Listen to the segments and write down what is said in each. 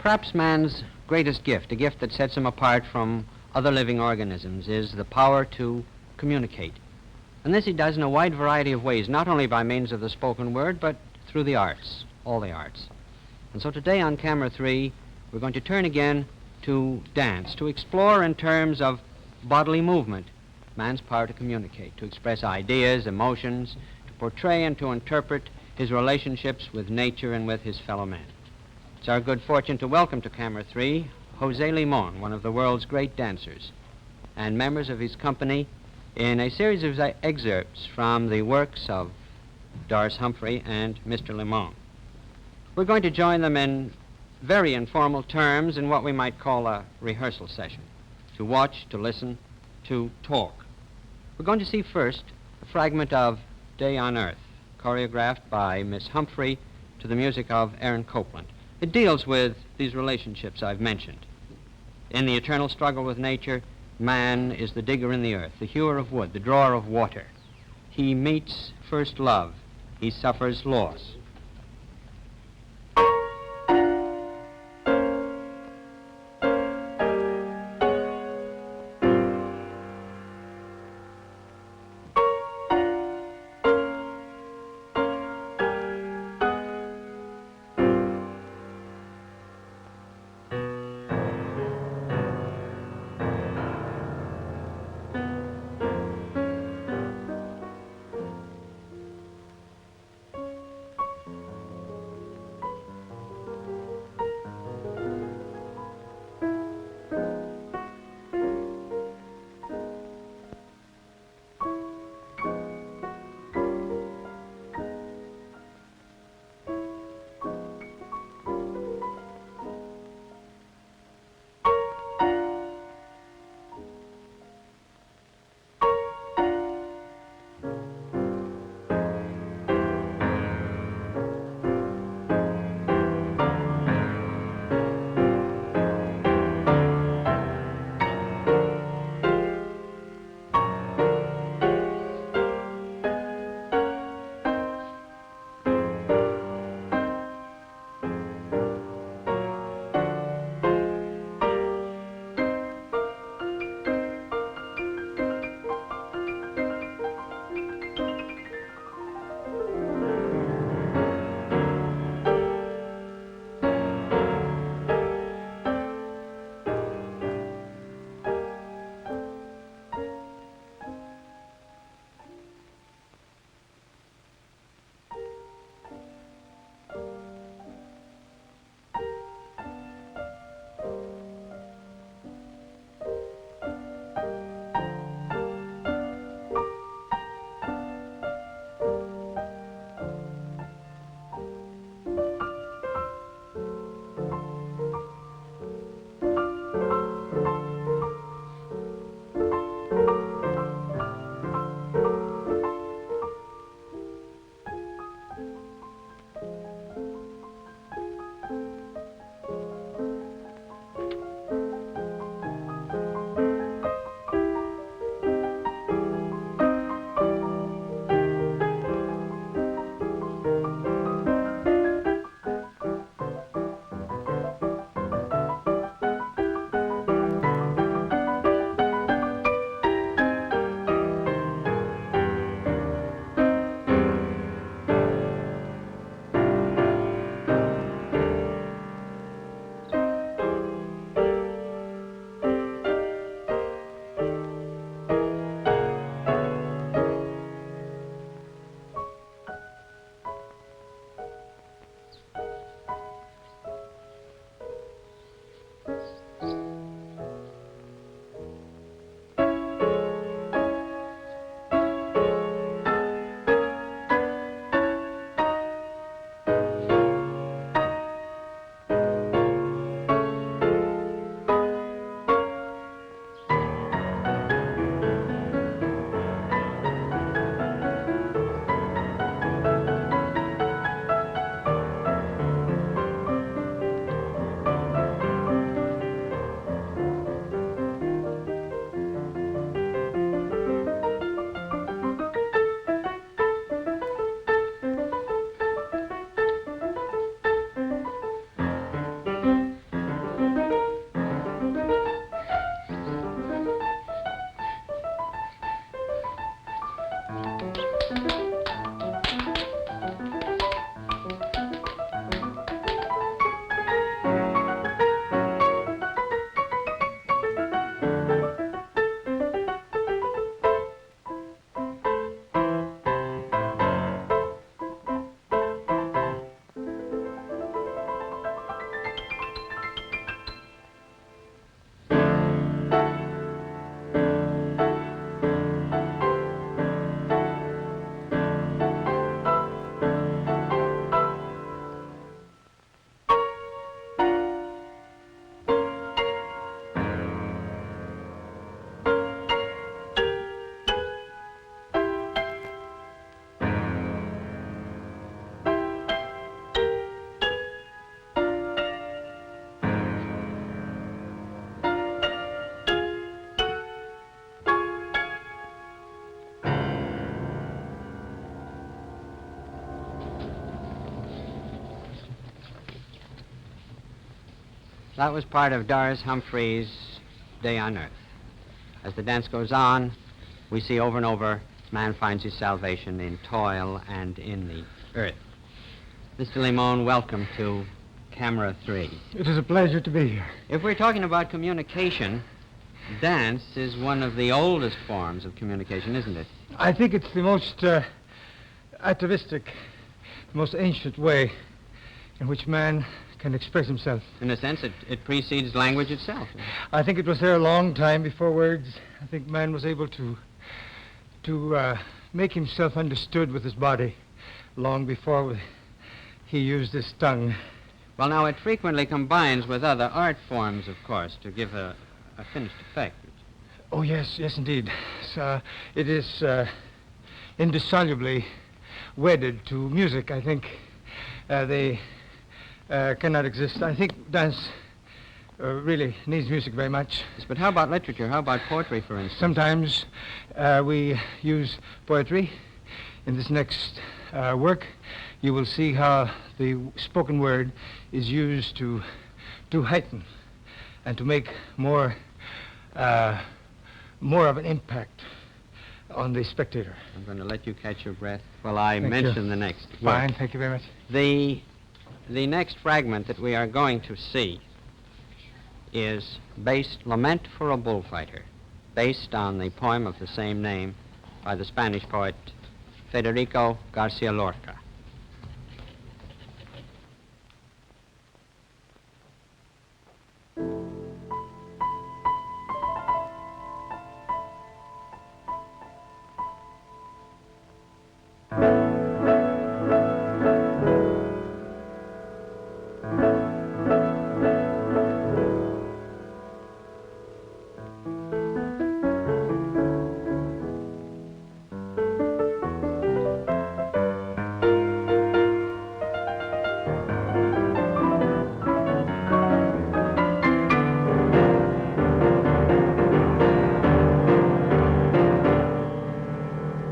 Perhaps man's greatest gift, a gift that sets him apart from other living organisms, is the power to communicate. And this he does in a wide variety of ways, not only by means of the spoken word, but through the arts, all the arts. And so today on Camera 3, we're going to turn again to dance, to explore in terms of bodily movement man's power to communicate, to express ideas, emotions, to portray and to interpret his relationships with nature and with his fellow men. It's our good fortune to welcome to Camera 3 Jose Limon, one of the world's great dancers, and members of his company in a series of excerpts from the works of Doris Humphrey and Mr. Limon. We're going to join them in very informal terms in what we might call a rehearsal session, to watch, to listen, to talk. We're going to see first a fragment of Day on Earth, choreographed by Miss Humphrey to the music of Aaron Copland. It deals with these relationships I've mentioned. In the eternal struggle with nature, man is the digger in the earth, the hewer of wood, the drawer of water. He meets first love. He suffers loss. That was part of Doris Humphrey's Day on Earth. As the dance goes on, we see over and over, man finds his salvation in toil and in the earth. Mr. Limon, welcome to Camera 3. It is a pleasure to be here. If we're talking about communication, dance is one of the oldest forms of communication, isn't it? I think it's the most atavistic, the most ancient way in which man can express himself. In a sense, it precedes language itself. I think it was there a long time before words. I think man was able to make himself understood with his body long before he used his tongue. Well, now, it frequently combines with other art forms, of course, to give a finished effect. Oh, yes, indeed. So, it is indissolubly wedded to music. I think they cannot exist. I think dance really needs music very much. Yes, but how about literature? How about poetry, for instance? Sometimes we use poetry. In this next work, you will see how the spoken word is used to heighten and to make more of an impact on the spectator. I'm going to let you catch your breath while I Thank mention you. the next work. Fine, thank you very much. The next fragment that we are going to see is Lament for a Bullfighter, based on the poem of the same name by the Spanish poet Federico Garcia Lorca.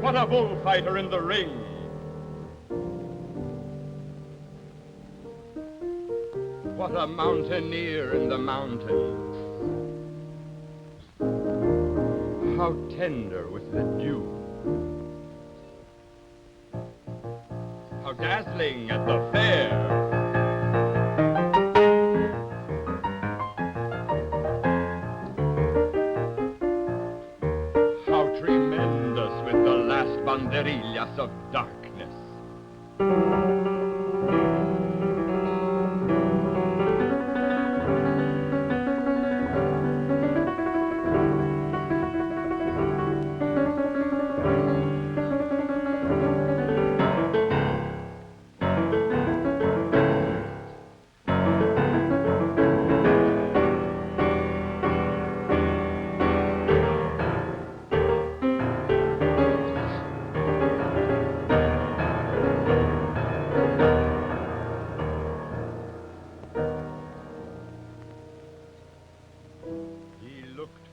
What a bullfighter in the ring! What a mountaineer in the mountains! How tender with the dew! How dazzling at the fair! Banderillas of darkness.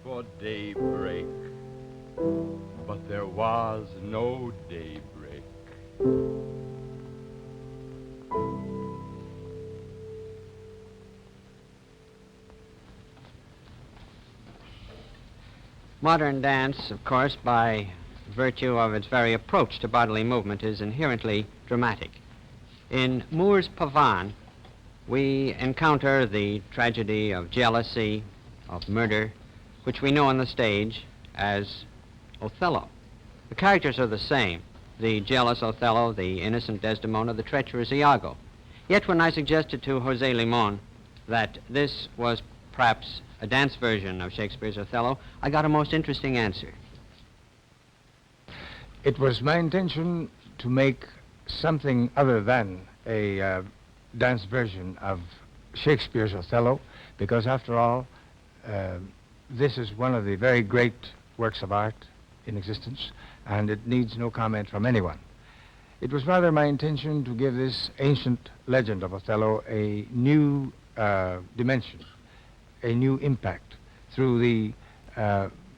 For daybreak, but there was no daybreak. Modern dance, of course, by virtue of its very approach to bodily movement, is inherently dramatic. In Moore's Pavan, we encounter the tragedy of jealousy, of murder, which we know on the stage as Othello. The characters are the same, the jealous Othello, the innocent Desdemona, the treacherous Iago. Yet when I suggested to José Limon that this was perhaps a dance version of Shakespeare's Othello, I got a most interesting answer. It was my intention to make something other than a dance version of Shakespeare's Othello, because after all, this is one of the very great works of art in existence, and it needs no comment from anyone. It was rather my intention to give this ancient legend of Othello a new dimension, a new impact through the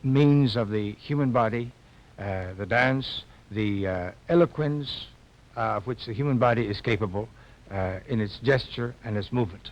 means of the human body, the dance, the eloquence of which the human body is capable in its gesture and its movement.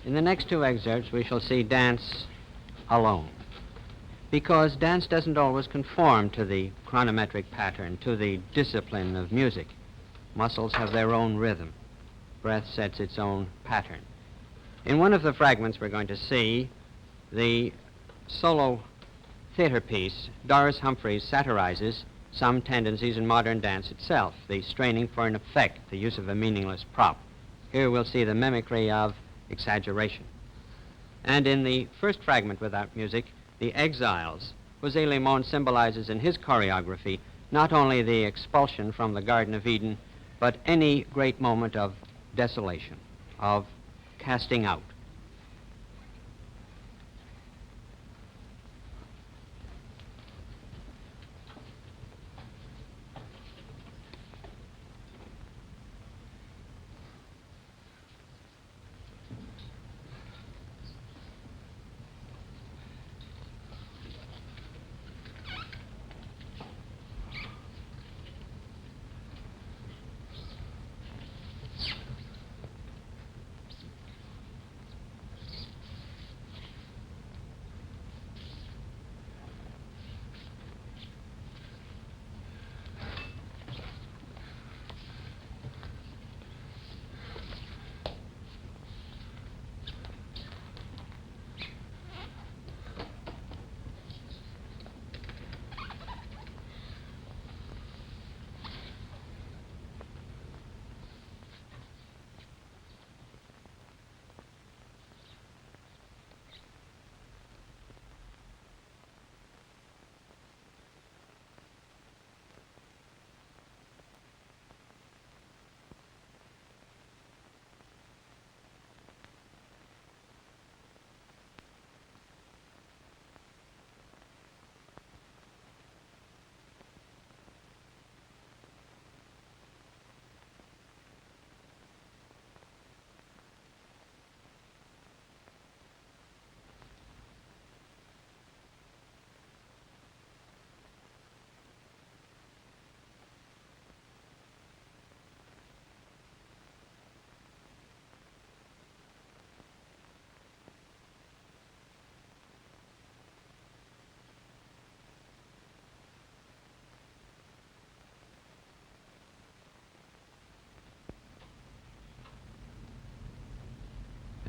In the next two excerpts, we shall see dance alone, because dance doesn't always conform to the chronometric pattern, to the discipline of music. Muscles have their own rhythm. Breath sets its own pattern. In one of the fragments we're going to see, the solo theater piece, Doris Humphreys satirizes some tendencies in modern dance itself, the straining for an effect, the use of a meaningless prop. Here we'll see the mimicry of exaggeration. And in the first fragment without music, the Exiles, José Limon symbolizes in his choreography not only the expulsion from the Garden of Eden, but any great moment of desolation, of casting out.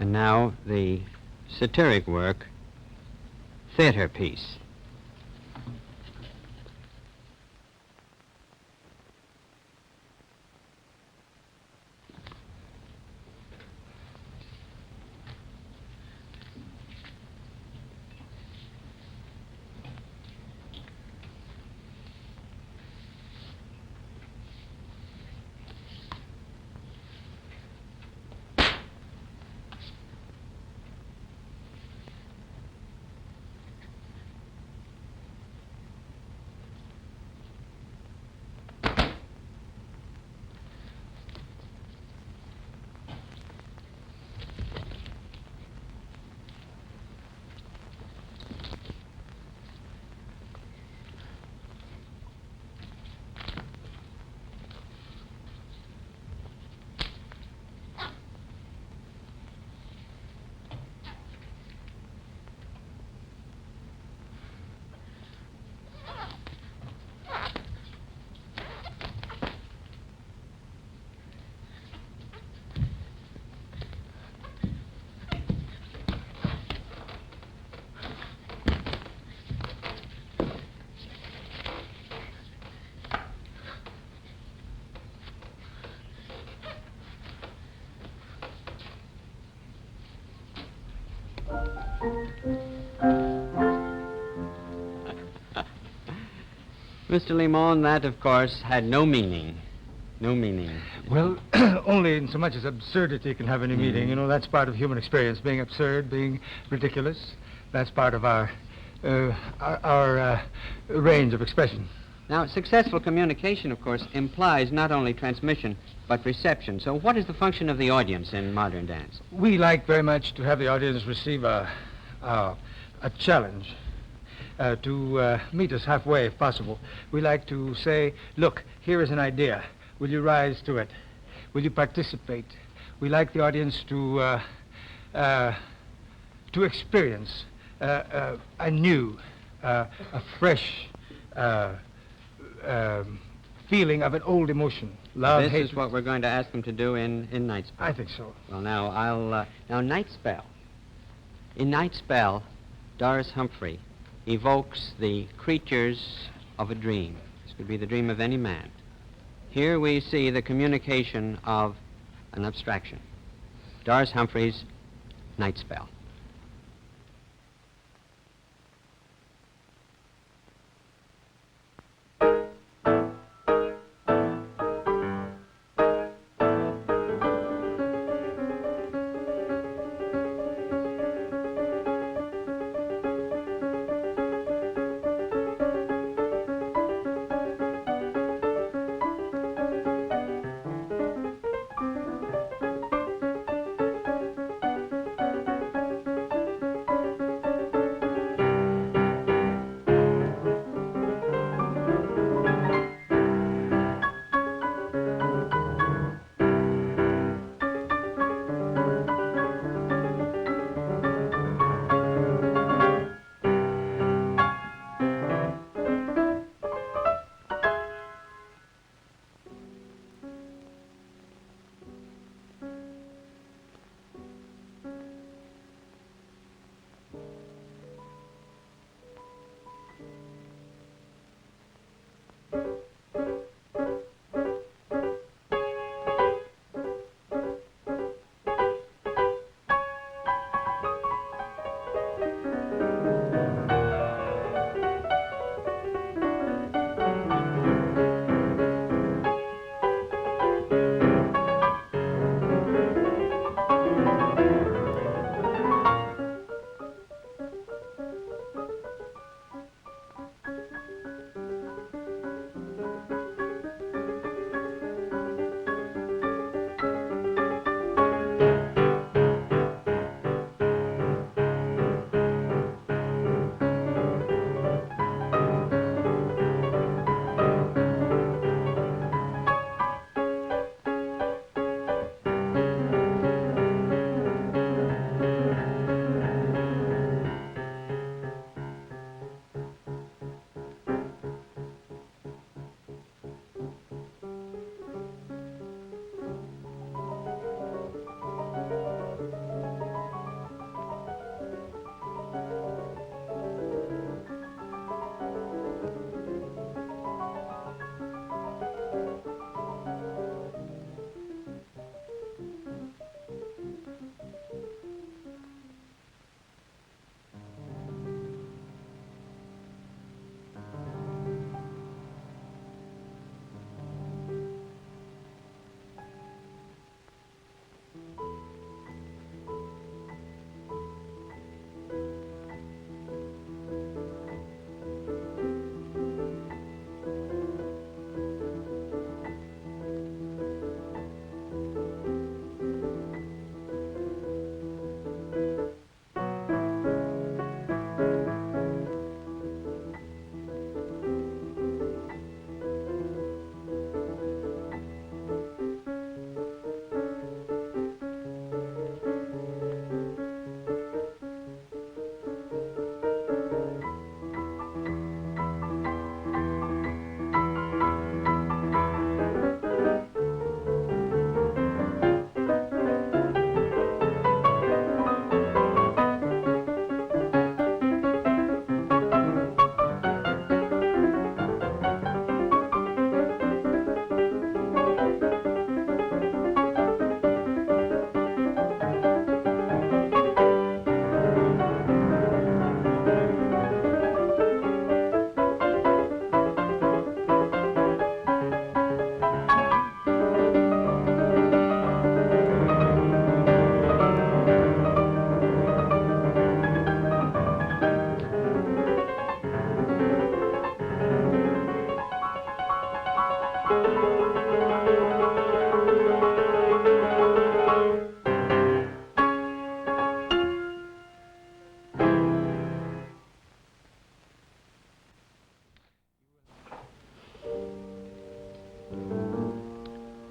And now the satiric work, theater piece. Mr. Limon, that, of course, had no meaning. No meaning. Well, only in so much as absurdity can have any meaning. You know, that's part of human experience, being absurd, being ridiculous. That's part of our range of expression. Now, successful communication, of course, implies not only transmission, but reception. So what is the function of the audience in modern dance? We like very much to have the audience receive a challenge. To meet us halfway, if possible. We like to say, look, here is an idea. Will you rise to it? Will you participate? We like the audience to to experience a new, a fresh feeling of an old emotion. Love, This hatred. is what we're going to ask them to do in Night Spell. I think so. Well, now Night Spell. In Night Spell, Doris Humphrey evokes the creatures of a dream. This could be the dream of any man. Here we see the communication of an abstraction. Doris Humphrey's Night Spell.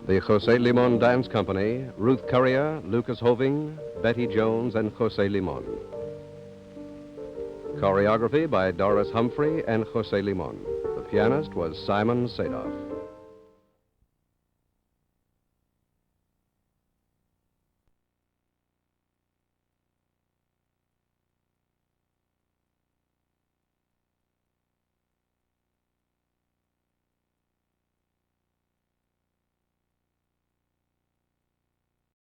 The Jose Limon Dance Company, Ruth Currier, Lucas Hoving, Betty Jones, and Jose Limon. Choreography by Doris Humphrey and Jose Limon. The pianist was Simon Sadoff.